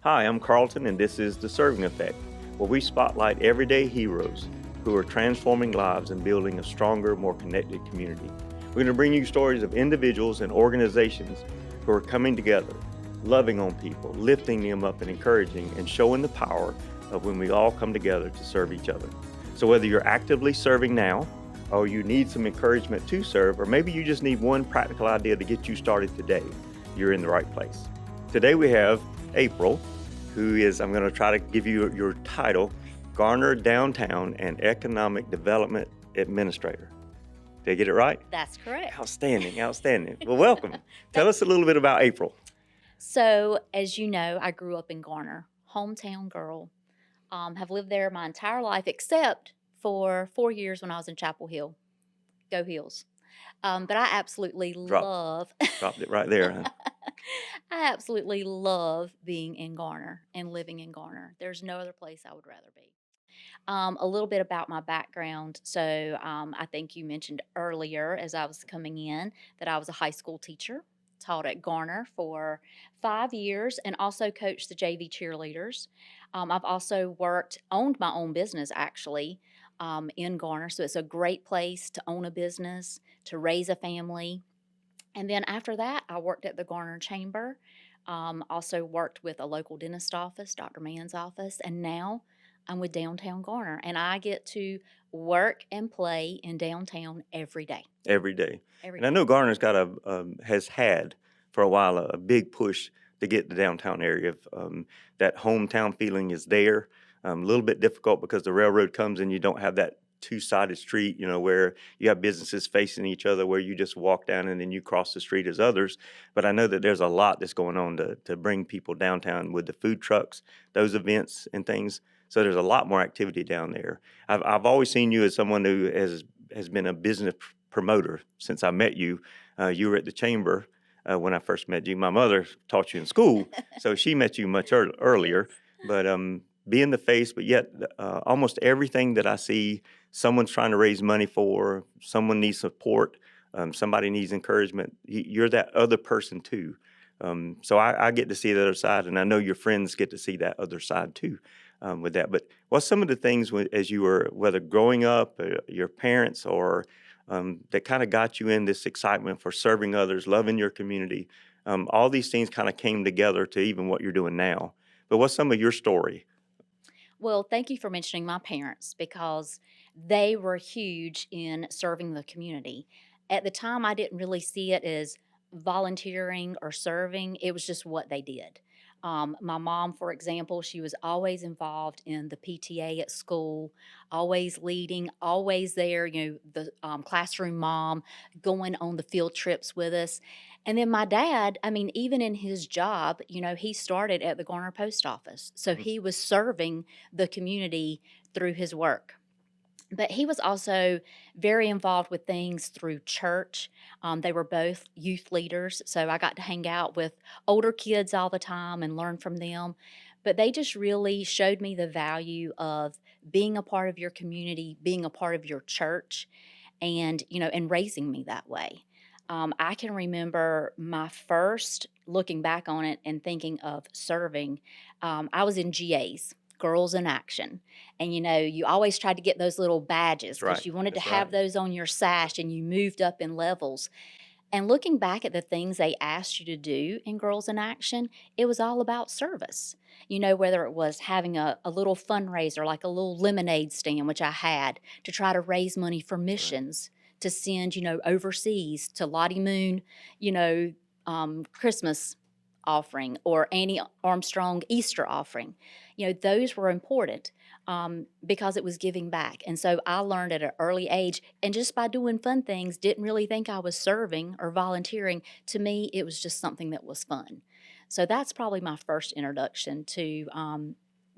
Hi, I'm Carlton, and this is The Serving Effect, where we spotlight everyday heroes who are transforming lives and building a stronger, more connected community. We're going to bring you stories of individuals and organizations who are coming together, loving on people, lifting them up and encouraging, and showing the power of when we all come together to serve each other. So whether you're actively serving now, or you need some encouragement to serve, or maybe you just need one practical idea to get you started today, you're in the right place. Today we have April, who is, I'm going to try to give you your title, Garner Downtown and Economic Development Administrator. Did I get it right? That's correct. Outstanding, outstanding. Well, welcome. Tell us a little bit about April. So, as you know, I grew up in Garner, hometown girl. Have lived there my entire life except for 4 years when I was in Chapel Hill. Go Hills. But I absolutely love, Dropped it right there, huh? I absolutely love being in Garner and living in Garner. There's no other place I would rather be. A little bit about my background. So, I think you mentioned earlier as I was coming in that I was a high school teacher, taught at Garner for 5 years, and also coached the JV cheerleaders. I've also owned my own business actually in Garner. So, it's a great place to own a business, to raise a family. And then after that, I worked at the Garner Chamber. Also worked with a local dentist office, Dr. Mann's office, and now I'm with Downtown Garner, and I get to work and play in downtown every day. Every day. Every And I day. know Garner's got has had for a while a big push to get the downtown area. That hometown feeling is there. A little bit difficult because the railroad comes and you don't have that two-sided street, where you have businesses facing each other where you just walk down and then you cross the street as others. But I know that there's a lot that's going on to bring people downtown with the food trucks, those events and things. So there's a lot more activity down there. I've always seen you as someone who has been a business promoter since I met you. You were at the chamber when I first met you. My mother taught you in school, so she met you much earlier. But being the face, but yet almost everything that I see, someone's trying to raise money for, someone needs support, somebody needs encouragement. You're that other person too. So I get to see the other side, and I know your friends get to see that other side too. With that, but what's some of the things as you were, whether growing up, your parents, or that kind of got you in this excitement for serving others, loving your community? All these things kind of came together to even what you're doing now. But what's some of your story? Well, thank you for mentioning my parents because they were huge in serving the community. At the time, I didn't really see it as volunteering or serving, it was just what they did. My mom, for example, she was always involved in the PTA at school, always leading, always there, the classroom mom going on the field trips with us. And then my dad, I mean, even in his job, he started at the Garner Post Office. So he was serving the community through his work. But he was also very involved with things through church. They were both youth leaders, so I got to hang out with older kids all the time and learn from them. But they just really showed me the value of being a part of your community, being a part of your church, and raising me that way. I can remember my first looking back on it and thinking of serving. I was in GAs, Girls in Action. And you always tried to get those little badges That's because right. you wanted to That's have right. those on your sash and you moved up in levels. And looking back at the things they asked you to do in Girls in Action, it was all about service. Whether it was having a little fundraiser, like a little lemonade stand, which I had to try to raise money for Right. missions to send, overseas to Lottie Moon, you know, Christmas offering or Annie Armstrong Easter offering. Those were important because it was giving back. And so I learned at an early age, and just by doing fun things, didn't really think I was serving or volunteering. To me, it was just something that was fun. So that's probably my first introduction to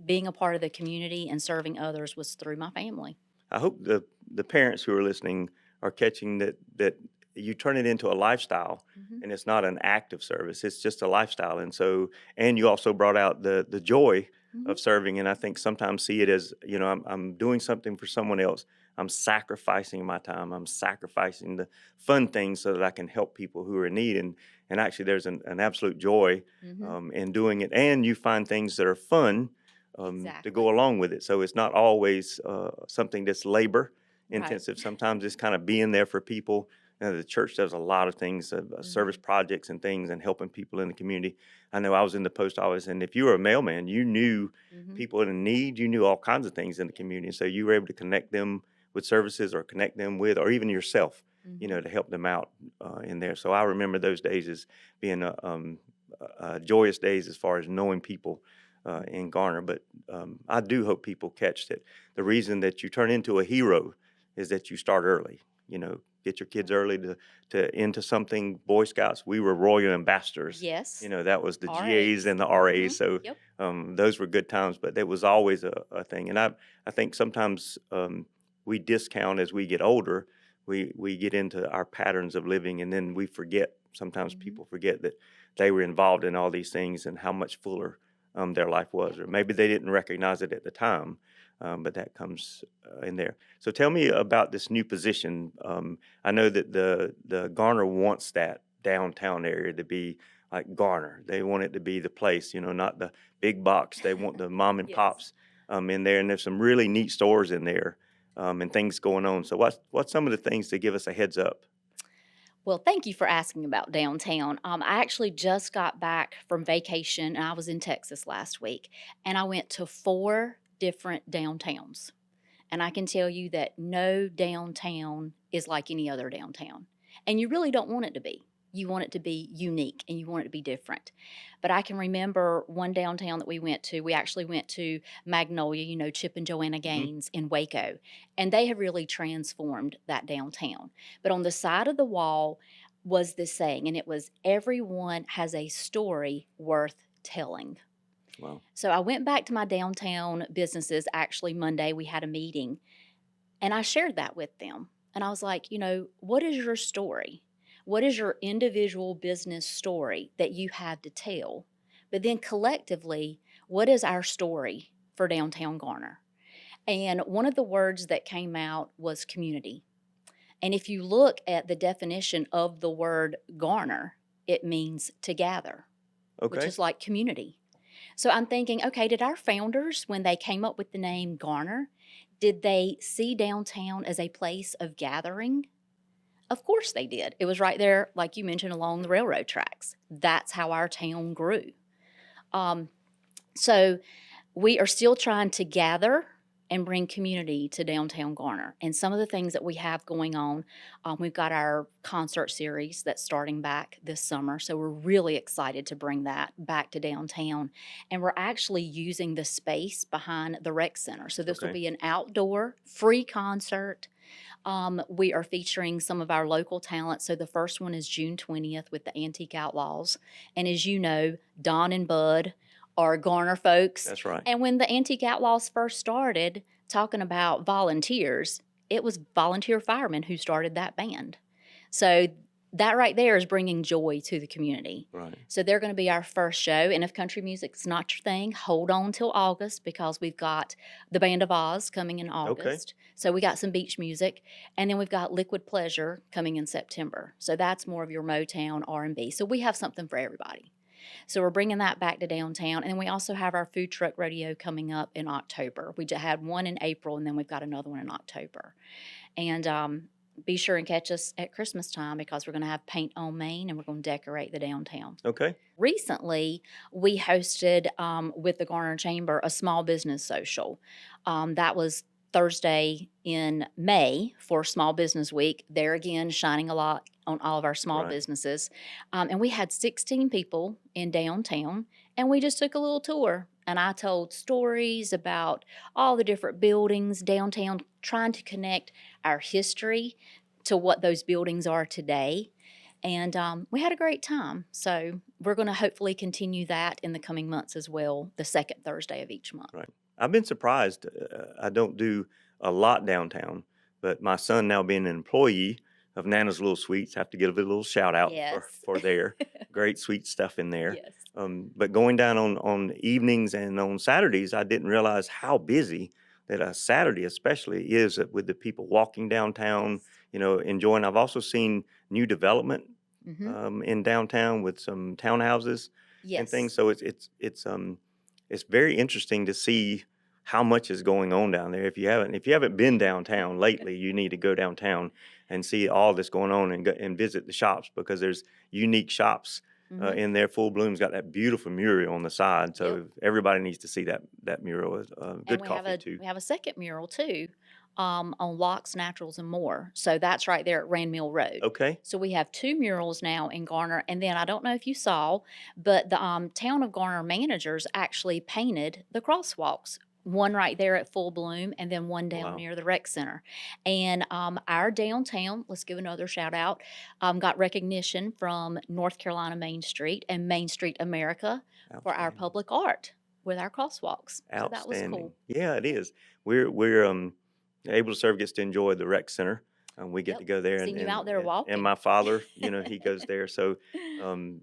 being a part of the community and serving others was through my family. I hope the parents who are listening are catching that you turn it into a lifestyle, Hmm. and it's not an act of service. It's just a lifestyle. And so, and you also brought out the joy Hmm. of serving. And I think sometimes see it as, I'm doing something for someone else. I'm sacrificing my time. I'm sacrificing the fun things so that I can help people who are in need. And actually, there's an absolute joy Mhm. in doing it, and you find things that are fun to go Exactly. along with it. So it's not always something that's labor Right. intensive. Sometimes it's kind of being there for people. The church does a lot of things, service Mhm. projects and things, and helping people in the community. I know I was in the post office, and if you were a mailman, you knew Mhm. people in need. You knew all kinds of things in the Yeah. community, so you were able to connect them with services, or connect them with, or even yourself, Mhm. to help them out in there. So I remember those days as being joyous days as far as knowing people in Garner. But I do hope people catch that the reason that you turn into a hero is that you start early. Get your kids Right. early to into something. Boy Scouts, we were Royal Ambassadors. Yes. That was the GAs RAs. and the RAs. Mhm. So Yep. those were good times, but there was always a thing. And I think sometimes we discount as we get older. We get into our patterns of living, and then we forget. Sometimes Mhm. people forget that they were involved in all these things and how much fuller their life was, Yep. or maybe they didn't recognize it at the time, but that comes in there. So tell me about this new position. I know that the Garner wants that downtown area to be like Garner. They want it to be the place, not the big box. They want the mom and Yes. pops in there, and there's some really neat stores in there and things going on. So what's some of the things to give us a heads up? Well, thank you for asking about downtown. I actually just got back from vacation and I was in Texas last week and I went to 4 different downtowns. And I can tell you that no downtown is like any other downtown. And you really don't want it to be. You want it to be unique and you want it to be different. But I can remember one downtown that we went to. We actually went to Magnolia, Chip and Joanna Hmm. Gaines in Waco. And they have really transformed that downtown. But on the side of the wall was this saying, and it was, everyone has a story worth telling. Well, So I went back to my downtown businesses. Actually, Monday we had a meeting and I shared that with them. And I was like, what is your story? What is your individual business story that you have to tell? But then collectively, what is our story for Downtown Garner? And one of the words that came out was community. And if you look at the definition of the word garner, it means to gather, which okay, is like community. So I'm thinking, okay, did our founders, when they came up with the name Garner, did they see downtown as a place of gathering? Of course they did. It was right there, like you mentioned, along the railroad tracks. That's how our town grew. Um, so we are still trying to gather and bring community to downtown Garner. And some of the things that we have going on, we've got our concert series that's starting back this summer. So we're really excited to bring that back to downtown. And we're actually using the space behind the rec center. So this will okay, be an outdoor free concert. We are featuring some of our local talent. So the first one is June 20th with the Antique Outlaws. And as you know, Don and Bud are Garner folks. that's right. And when the Antique Outlaws first started talking about volunteers, it was volunteer firemen who started that band. So that right there is bringing joy to the community. Right. So they're going to be our first show. And if country music's not your thing, hold on till August because we've got the Band of Oz coming in Okay. August. So we got some beach music, and then we've got Liquid Pleasure coming in September. So that's more of your Motown R&B. So we have something for everybody. So we're bringing that back to downtown, and then we also have our food truck rodeo coming up in October. We just had one in April, and then we've got another one in October. And be sure and catch us at Christmas time because we're going to have paint on Main and we're going to decorate the downtown. Okay. Recently, we hosted with the Garner Chamber a small business social. That was Thursday in May for Small Business Week. There again, shining a lot on all of our small Right. businesses. And we had 16 people in downtown, and we just took a little tour. And I told stories about all the different buildings downtown, trying to connect our history to what those buildings are today. And we had a great time. So we're going to hopefully continue that in the coming months as well, the second Thursday of each month. Right. I've been surprised. I don't do a lot downtown, but my son now being an employee of Nana's Little Sweets, have to give a little shout out for Yes. for their great sweet stuff in there. Yes. But going down on evenings and on Saturdays, I didn't realize how busy that a Saturday especially is with the people walking downtown, Yes. enjoying. I've also seen new development Mhm. in downtown with some townhouses and things. Yes. So it's very interesting to see how much is going on down there. If you haven't been downtown lately, you need to go downtown and see all that's going on and go and visit the shops because there's unique shops Mhm. in there. Full Bloom's got that beautiful mural on the side, Yep. so everybody needs to see that mural. And Good coffee too. we have a second mural too, on Locks, Naturals, and More. So that's right there at Rand Mill Road. Okay. So we have 2 murals now in Garner, and then I don't know if you saw, but the, Town of Garner managers actually painted the crosswalks. One right there at Full Bloom, and then one down Wow. near the rec center. And our downtown, let's give another shout out, got recognition from North Carolina Main Street and Main Street America for our Outstanding. public art with our crosswalks. So that was Outstanding. cool. Yeah, it is. We're able to serve gets to enjoy the rec center. We get Yep. to go there and Seen you out and there and walking. my father, he goes there. So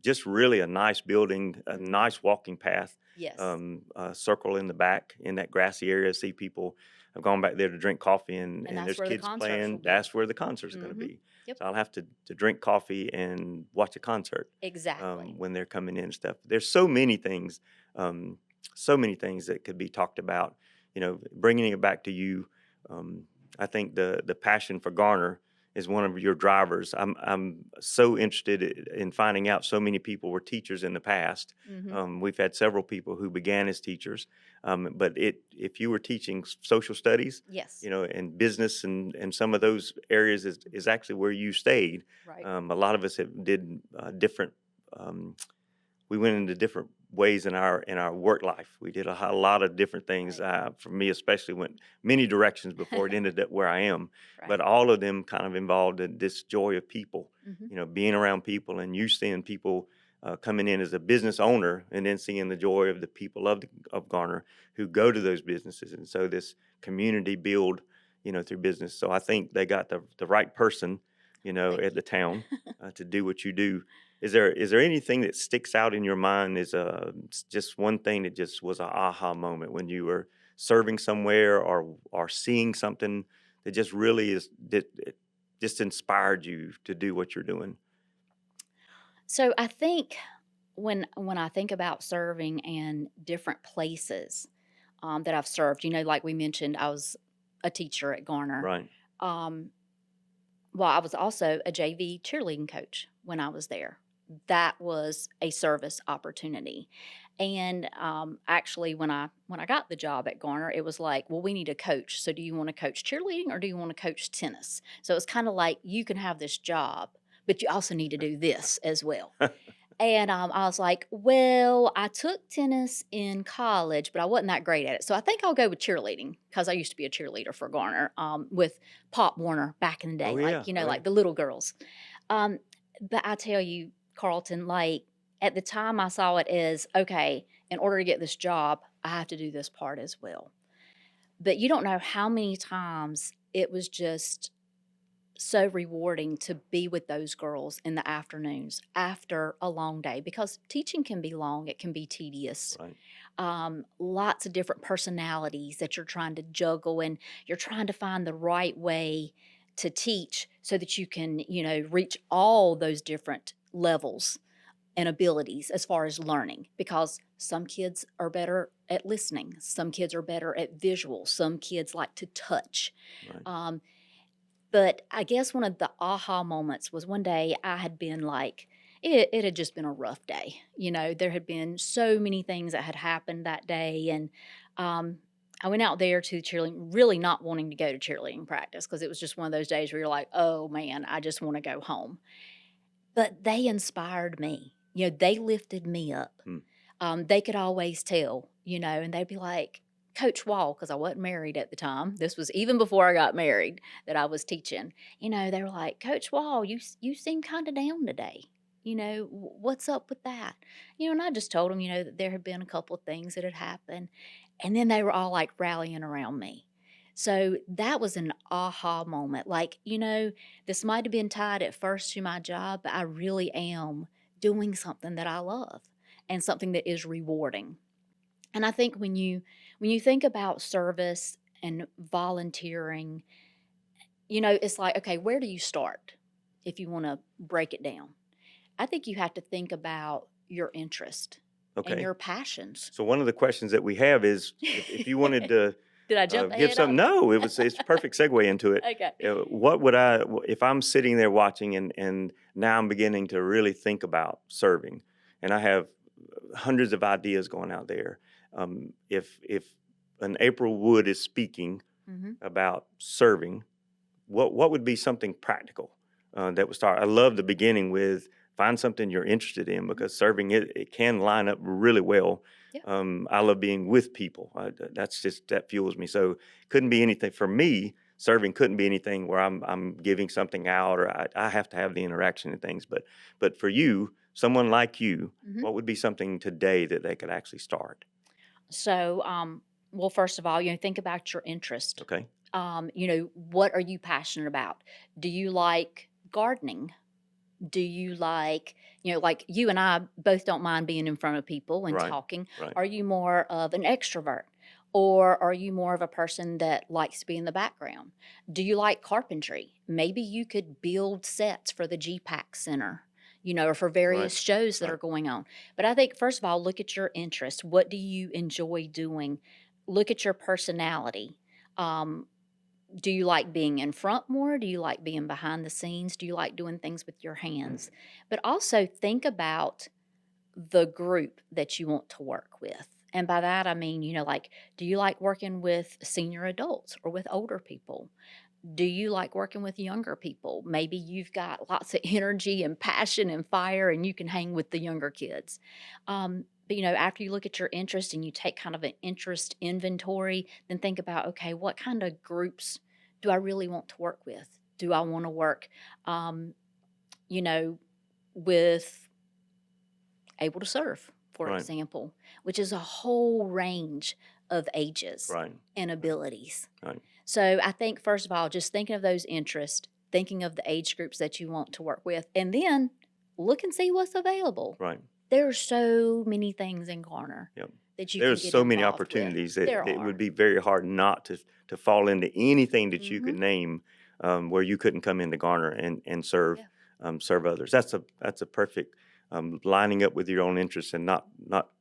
just really a nice building, a Mhm. nice walking path, Yes. a circle in the back in that grassy area. See people have gone back there to drink coffee and, And and that's there's where the kids concerts will playing. be. That's where the concerts are going to Mhm. be. Yep. So I'll have to drink coffee and watch a concert Exactly. when they're coming in and stuff. There's um, so many things that could be talked about. Bringing it back to you, um, I think the passion for Garner is one of your drivers. I'm so interested in finding out. So many people were teachers in the past. Mhm. We've had several people who began as teachers, but if you were teaching social studies, Yes. and business and some of those areas is actually where you stayed. Right. A lot of us did different. Um, we went into different ways in our work life. We did a lot of different things. Right. For me, especially, went many directions before it ended up where I am. But Right. all of them kind of involved in this joy of people. Mhm. Being around people and you seeing people coming in as a business owner, and then seeing the joy of the people of Garner who go to those businesses, and so this community build, through business. So I think they got the right person, Thank at the you. town to do what you do. Is there anything that sticks out in your mind as just one thing that just was a aha moment when you were serving somewhere or seeing something that just really that it just inspired you to do what you're doing? So I think when I think about serving in different places, that I've served, like we mentioned, I was a teacher at Garner. Right. Um, well, I was also a JV cheerleading coach when I was there. That was a service opportunity. And actually, when I got the job at Garner, it was like, well, we need a coach. So, do you want to coach cheerleading or do you want to coach tennis? So it's kind of like you can have this job, but you also need to do this as well. And I was like, well, I took tennis in college, but I wasn't that great at it. So I think I'll go with cheerleading because I used to be a cheerleader for Garner, with Pop Warner back in the Oh day, yeah. Oh yeah. like the little girls. Um, but I tell you, Carlton, like at the time I saw it as okay, in order to get this job, I have to do this part as well. But you don't know how many times it was just so rewarding to be with those girls in the afternoons after a long day because teaching can be long, it can be tedious. Right. Lots of different personalities that you're trying to juggle, and you're trying to find the right way to teach so that you can, reach all those different levels and abilities as far as learning because some kids are better at listening, some kids are better at visual, some kids like to touch. Right. Um, but I guess one of the aha moments was one day I had been like, it had just been a rough day. There had been so many things that had happened that day. And I went out there to cheerleading, really not wanting to go to cheerleading practice because it was just one of those days where you're like, oh man, I just want to go home. But they inspired me. They lifted me up. Hmm. They could always tell, and they'd be like, Coach Wall, because I wasn't married at the time. This was even before I got married that I was teaching. They were like, Coach Wall, you seem kind of down today. What's up with that? And I just told them, that there had been a couple of things that had happened. And then they were all like rallying around me. So that was an aha moment. Like, this might have been tied at first to my job, but I really am doing something that I love and something that is rewarding. And I think when you think about service and volunteering, it's like, okay, where do you start if you want to break it down? I think you have to think about your interest and Okay. your passions. So one of the questions that we have is, if you wanted to Did I jump give ahead some, on you? no, it's a perfect segue into it. Okay. What would if I'm sitting there watching and now I'm beginning to really think about serving, and I have hundreds of ideas going out there. If an April Wood is speaking Hmm. about serving, what would be something practical that would start? I love the beginning with find something you're interested in, because serving it can line up really well. Yeah. I love being with people. That fuels me. So couldn't be anything for me. Serving couldn't be anything where I'm giving something out, or I have to have the interaction and things. But for you, someone like you, Hmm. what would be something today that they could actually start? So, well, first of all, think about your interest. Okay. What are you passionate about? Do you like gardening? Do you like, like you and I both don't mind being in front of people and Right. talking. Right. Are you more of an extrovert? Or are you more of a person that likes to be in the background? Do you like carpentry? Maybe you could build sets for the GPAC Center, or for Right. various shows that Right. are going on. But I think, first of all, look at your interests. What do you enjoy doing? Look at your personality. Um, do you like being in front more? Do you like being behind the scenes? Do you like doing things with your hands? But also think about the group that you want to work with. And by that, I mean, like, do you like working with senior adults or with older people? Do you like working with younger people? Maybe you've got lots of energy and passion and fire and you can hang with the younger kids. But after you look at your interest and you take kind of an interest inventory, then think about, okay, what kind of groups do I really want to work with? Do I want to work, um, you know, with able to serve, for Right. example, which is a whole range of ages Right. and abilities. Right. So I think, first of all, just thinking of those interests, thinking of the age groups that you want to work with, and then look and see what's available. Right. There are so many things in Garner Yep. that you can There's get so many involved with. opportunities that There it would are. be very hard not to fall into anything that you Hmm. could name, where you couldn't come into Garner and serve Yeah. serve others. That's a perfect lining up with your own interests, and not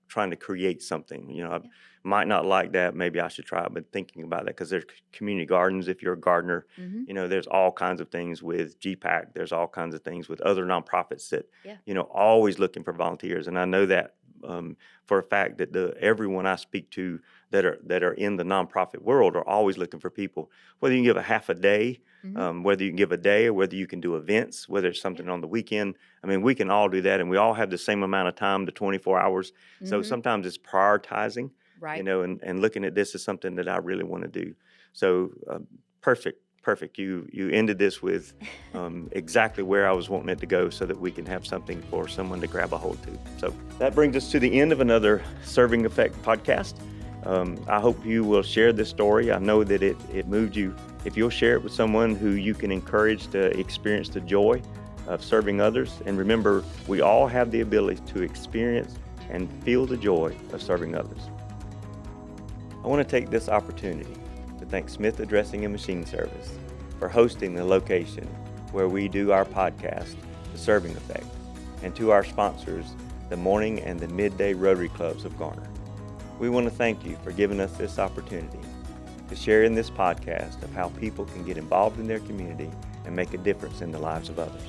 trying to create something. I Yeah. might not like that. Maybe I should try it. But thinking about that, because there's community gardens. If you're a gardener, Hmm. there's all kinds of things with GPAC. There's all kinds of things with other nonprofits that Yeah. always looking for volunteers. And I know that for a fact that everyone I speak to that are in the nonprofit world are always looking for people. Whether you can give a half a day, Hmm. whether you can give a day, or whether you can do events, whether it's Yeah. something on the weekend. I mean, we can all do that, and we all have the same amount of time, the 24 hours. So Hmm. sometimes it's prioritizing, Right. and looking at this as something that I really want to do. So perfect. Perfect. You ended this with exactly where I was wanting it to go, so that we can have something for someone to grab a hold to. So that brings us to the end of another Serving Effect podcast. I hope you will share this story. I know that it moved you. If you'll share it with someone who you can encourage to experience the joy of serving others. And remember, we all have the ability to experience and feel the joy of serving others. I want to take this opportunity to thank Smith Addressing and Machine Service for hosting the location where we do our podcast, The Serving Effect, and to our sponsors, the morning and the midday Rotary Clubs of Garner. We want to thank you for giving us this opportunity to share in this podcast of how people can get involved in their community and make a difference in the lives of others.